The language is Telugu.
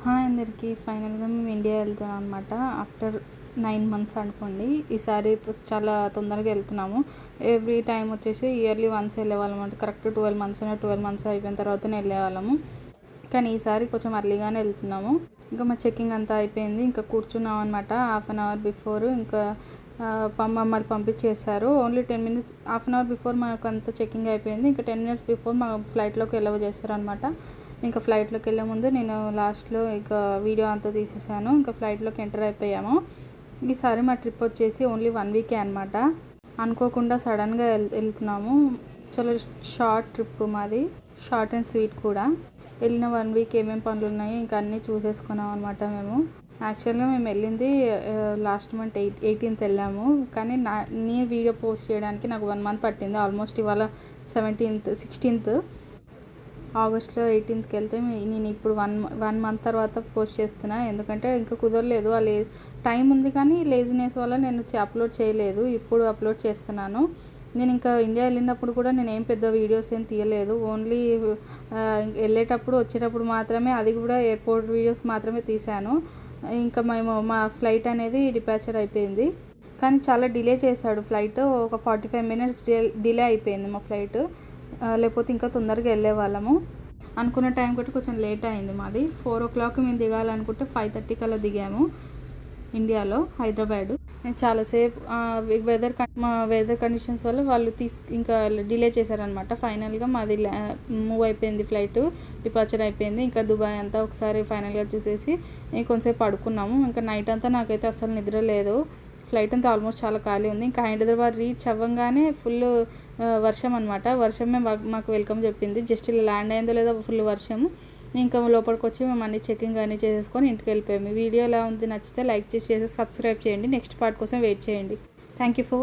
హాయ్ అందరికీ. ఫైనల్‌గా మేము ఇండియా వెళ్తున్నాం అనమాట. ఆఫ్టర్ 9 మంత్స్ అనుకోండి. ఈసారి చాలా తొందరగా వెళ్తున్నాము. ఎవ్రీ టైమ్ వచ్చేసి ఇయర్లీ వన్స్ వెళ్ళేవాళ్ళం అంటే కరెక్ట్ 12 మంత్స్ అయిపోయిన తర్వాతనే వెళ్ళేవాళ్ళము. కానీ ఈసారి కొంచెం ఎర్లీగానే వెళ్తున్నాము. ఇంకా మా చెకింగ్ అంతా అయిపోయింది. ఇంకా కూర్చున్నాం అనమాట. హాఫ్ అన్ అవర్ బిఫోర్ ఇంకా మమ్మల్ని పంపించేశారు. Only 10 minutes, half an hour before మాకు అంతా చెకింగ్ అయిపోయింది. ఇంకా 10 మినిట్స్ బిఫోర్ మా ఫ్లైట్లోకి చేశారనమాట. ఇంకా ఫ్లైట్లోకి వెళ్ళే ముందు నేను లాస్ట్లో ఇంకా వీడియో అంతా తీసేసాను. ఇంకా ఫ్లైట్లోకి ఎంటర్ అయిపోయాము. ఈసారి మా ట్రిప్ వచ్చేసి ఓన్లీ 1 వీకే అనమాట. అనుకోకుండా సడన్గా వెళ్తున్నాము. చాలా షార్ట్ ట్రిప్ మాది, షార్ట్ అండ్ స్వీట్ కూడా. వెళ్ళిన 1 వీక్ ఏమేమి పనులు ఉన్నాయో ఇంకా అన్నీ చూసేసుకున్నాం అనమాట మేము. యాక్చువల్గా మేము వెళ్ళింది లాస్ట్ మంత్ 18th వెళ్ళాము. కానీ నీ వీడియో పోస్ట్ చేయడానికి నాకు 1 మంత్ పట్టింది. ఆల్మోస్ట్ ఇవాళ 16th ఆగస్ట్లో 18th వెళ్తే నేను ఇప్పుడు వన్ మంత్ తర్వాత పోస్ట్ చేస్తున్నా. ఎందుకంటే ఇంకా కుదరలేదు. టైం ఉంది కానీ లేజినెస్ వల్ల నేను అప్లోడ్ చేయలేదు. ఇప్పుడు అప్లోడ్ చేస్తున్నాను. నేను ఇంకా ఇండియా వెళ్ళినప్పుడు కూడా నేను ఏం పెద్ద వీడియోస్ ఏం తీయలేదు. ఓన్లీ వెళ్ళేటప్పుడు వచ్చేటప్పుడు మాత్రమే, అది కూడా ఎయిర్పోర్ట్ వీడియోస్ మాత్రమే తీశాను. ఇంకా మా ఫ్లైట్ అనేది డిపాచర్ అయిపోయింది. కానీ చాలా డిలే చేశాడు ఫ్లైట్. ఒక 45 మినిట్స్ డిలే అయిపోయింది మా ఫ్లైట్. లేకపోతే ఇంకా తొందరగా వెళ్ళేవాళ్ళము. అనుకున్న టైం కంటే కొంచెం లేట్ అయింది మాది. 4 o'clock మేము దిగాలనుకుంటే 5:30 కల్లా దిగాము ఇండియాలో, హైదరాబాద్. చాలాసేపు వెదర్ కండిషన్స్ వల్ల వాళ్ళు ఇంకా డిలే చేశారనమాట. ఫైనల్గా మాది మూవ్ అయిపోయింది, ఫ్లైట్ డిపార్చర్ అయిపోయింది. ఇంకా దుబాయ్ అంతా ఒకసారి ఫైనల్గా చూసేసి కొంచెంసేపు పడుకున్నాము. ఇంకా నైట్ అంతా నాకైతే అసలు నిద్ర లేదు. ఫ్లైట్ అంతా ఆల్మోస్ట్ చాలా ఖాళీ ఉంది. ఇంకా హైదరాబాద్ రీచ్ అవ్వగానే ఫుల్ వర్షం అనమాట. వర్షమే మాకు వెల్కమ్ చెప్పింది. జస్ట్ ఇలా ల్యాండ్ అయిందో లేదో ఫుల్ వర్షం. ఇంకా లోపలికి వచ్చి మేము అన్ని చెకింగ్ అన్నీ చేసేసుకొని ఇంటికి వెళ్ళిపోయాము. వీడియో ఎలా ఉంది, నచ్చితే లైక్ చేసి సబ్స్క్రైబ్ చేయండి. నెక్స్ట్ పార్ట్ కోసం వెయిట్ చేయండి. Thank you for